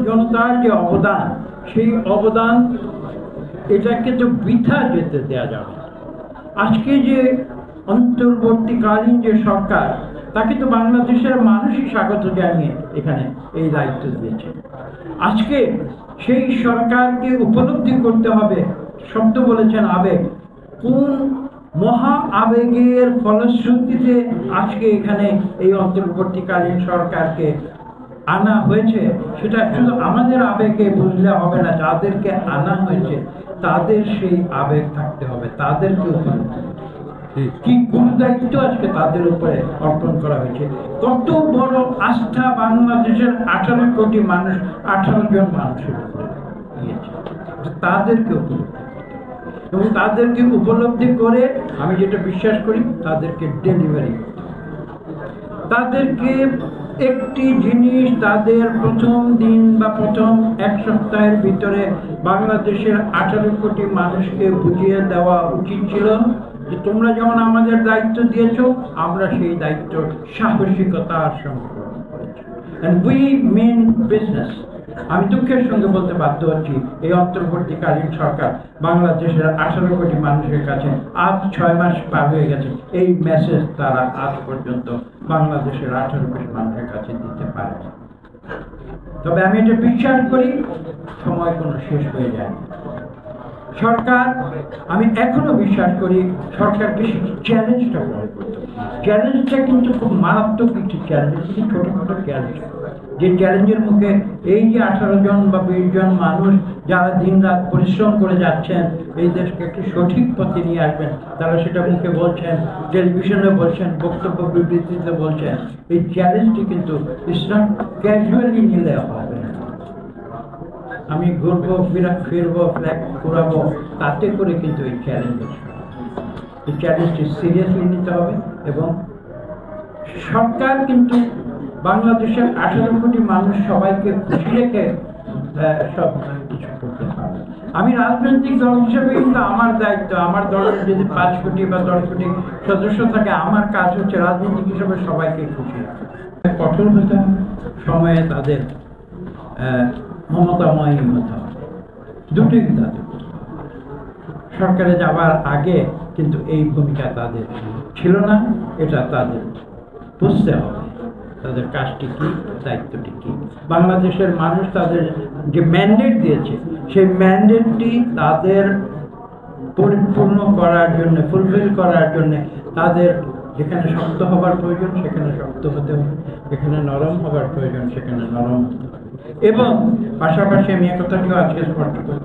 জনতার যে অবদান, সেই অবদান এটাকে তো বৃথা যেতে দেওয়া যাবে। আজকে যে অন্তর্বর্তীকালীন যে সরকার, তাকে তো বাংলাদেশের মানুষই স্বাগত জানিয়ে এখানে এই দায়িত্ব দিয়েছে। আজকে সেই সরকারকে উপলব্ধি করতে হবে, শব্দ বলেছেন আবেগ, কোন মহা আবেগের ফলশ্রুতিতে আজকে এখানে এই অন্তর্বর্তীকালীন সরকারকে আনা হয়েছে, সেটা শুধু আমাদের আবেগে বুঝলে হবে না। যাদেরকে আনা হয়েছে তাদের সেই আবেগ থাকতে হবে, তাদেরকে কি গুরু দায়িত্ব আজকে তাদের উপরে অর্পণ করা হয়েছে। কত বড় আস্থা বাংলাদেশের 18 কোটি মানুষ, 18 জন মানুষের উপরে দিয়েছে, তাদেরকে এবং তাদেরকে উপলব্ধি করে আমি যেটা বিশ্বাস করি, তাদেরকে ডেলিভারি, তাদেরকে একটি জিনিস তাদের প্রথম দিন বা প্রথম এক সপ্তাহের ভিতরে বাংলাদেশের 18 কোটি মানুষকে বুঝিয়ে দেওয়া উচিত ছিল যে তোমরা যেমন আমাদের দায়িত্ব দিয়েছো, আমরা সেই দায়িত্ব সাহসিকতার সঙ্গে পালন করেছি। And we mean business। আমি দুঃখের সঙ্গে বলতে বাধ্য হচ্ছি, এই অন্তর্বর্তীকালীন সরকার বাংলাদেশের 18 কোটি মানুষের কাছে আজ 6 মাস পার হয়ে গেছে, এই মেসেজ তারা আজ পর্যন্ত বাংলাদেশের 18 কোটি মানুষের কাছে দিতে পারে। তবে আমি এটা বিশ্বাস করি, সময় কোনো শেষ হয়ে যায় সরকার, আমি এখনো বিশ্বাস করি সরকারকে চ্যালেঞ্জটা গ্রহণ করতে হবে। চ্যালেঞ্জটা কিন্তু খুব মারাত্মক একটি চ্যালেঞ্জ, কিন্তু ছোটখাটো চ্যালেঞ্জ, যে চ্যালেঞ্জের মুখে এই যে 18 জন বা 20 জন মানুষ যারা দিন রাত পরিশ্রম করে যাচ্ছেন এই দেশকে একটি সঠিক পথে নিয়ে আসবেন, তারা সেটা মুখে বলছেন, টেলিভিশনে বলছেন, বক্তব্য বিবৃতিতে বলছেন। এই চ্যালেঞ্জটি কিন্তু ইসলাম ক্যাজুয়ালি নিলে হবে না। আমি ঘুরবো, ফিরবো, ফ্ল্যাগ ঘুরাবো, তাতে করে কিন্তু এই চ্যালেঞ্জটি সিরিয়াসলি নিতে হবে। এবং সরকার কিন্তু বাংলাদেশের 18 কোটি মানুষ সবাইকে খুশি রেখে সব কিছু করতে পারে। আমি রাজনৈতিক দল হিসেবে কিন্তু আমার দায়িত্ব, আমার দলের যদি 5 কোটি বা 10 কোটি সদস্য থাকে, আমার কাজ হচ্ছে রাজনৈতিক হিসেবে সবাইকে খুশি রাখা। কঠোর হতে সময়ে তাদের মমতাময়ী হতে হবে, দুটোই তাদের। সরকারে যাবার আগে কিন্তু এই ভূমিকা তাদের ছিল না, এটা তাদের বুঝতে হবে তাদের কাজটি কি, দায়িত্বটি কি। বাংলাদেশের মানুষ তাদের যে ম্যান্ডেট দিয়েছে, সেই ম্যান্ডেটটি তাদের পরিপূর্ণ করার জন্য, ফুলফিল করার জন্য তাদের যেখানে শক্ত হবার প্রয়োজন সেখানে শক্ত হতে হবে, যেখানে নরম হবার প্রয়োজন সেখানে নরম হতে হবে। এবং পাশাপাশি আমি একথাটিও আজকে স্পষ্ট করে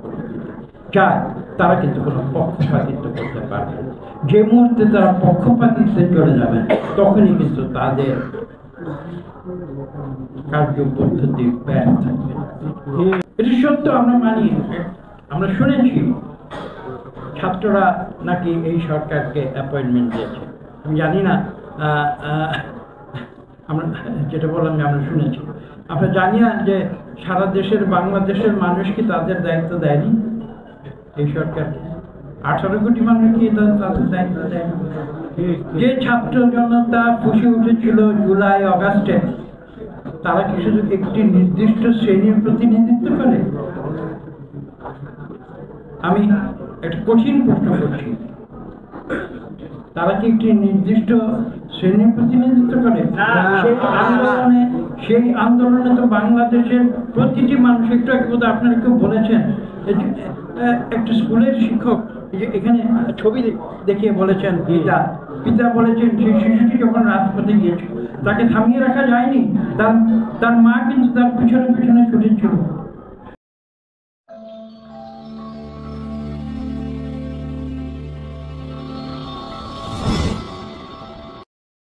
চাই, তারা কিন্তু কোনো পক্ষপাতিত্ব করতে পারবে না। যে মুহূর্তে তারা পক্ষপাতিত্বে চলে যাবেন, তখনই কিন্তু তাদের কার্যপদ্ধতি ব্যর্থ থাকবে। এটি সত্য, আমরা মানি। আমরা শুনেছি ছাত্ররা নাকি এই সরকারকে অ্যাপয়েন্টমেন্ট দিয়েছে। আমি জানি না, আমরা যেটা বললাম যে আমরা শুনেছি। আমরা জানি না যে সারা দেশের বাংলাদেশের মানুষ কি তাদের দায়িত্ব দেয়নি এই সরকার? 18 কোটি মানুষ কি তাদের দায়িত্ব দেয়নি? যে ছাত্র জনতা ফুসে উঠেছিল জুলাই অগাস্টে, তারা কি শুধু একটি নির্দিষ্ট শ্রেণীর প্রতিনিধিত্ব করে? আমি একটা কঠিন প্রশ্ন করছি, তারা কি একটি নির্দিষ্ট শ্রেণীর প্রতিনিধিত্ব করে? সেই আন্দোলনে তো বাংলাদেশের প্রতিটি মানুষ, একটু আগে বোধহয় আপনারা কেউ বলেছেন, একটা স্কুলের শিক্ষক এখানে ছবি দেখিয়ে বলেছেন, পিতা বলেছেন সেই শিশুটি যখন রাজপথে গিয়েছিল তাকে থামিয়ে রাখা যায়নি, তার মা কিন্তু তার পিছনে পিছনে ছুটেছিল।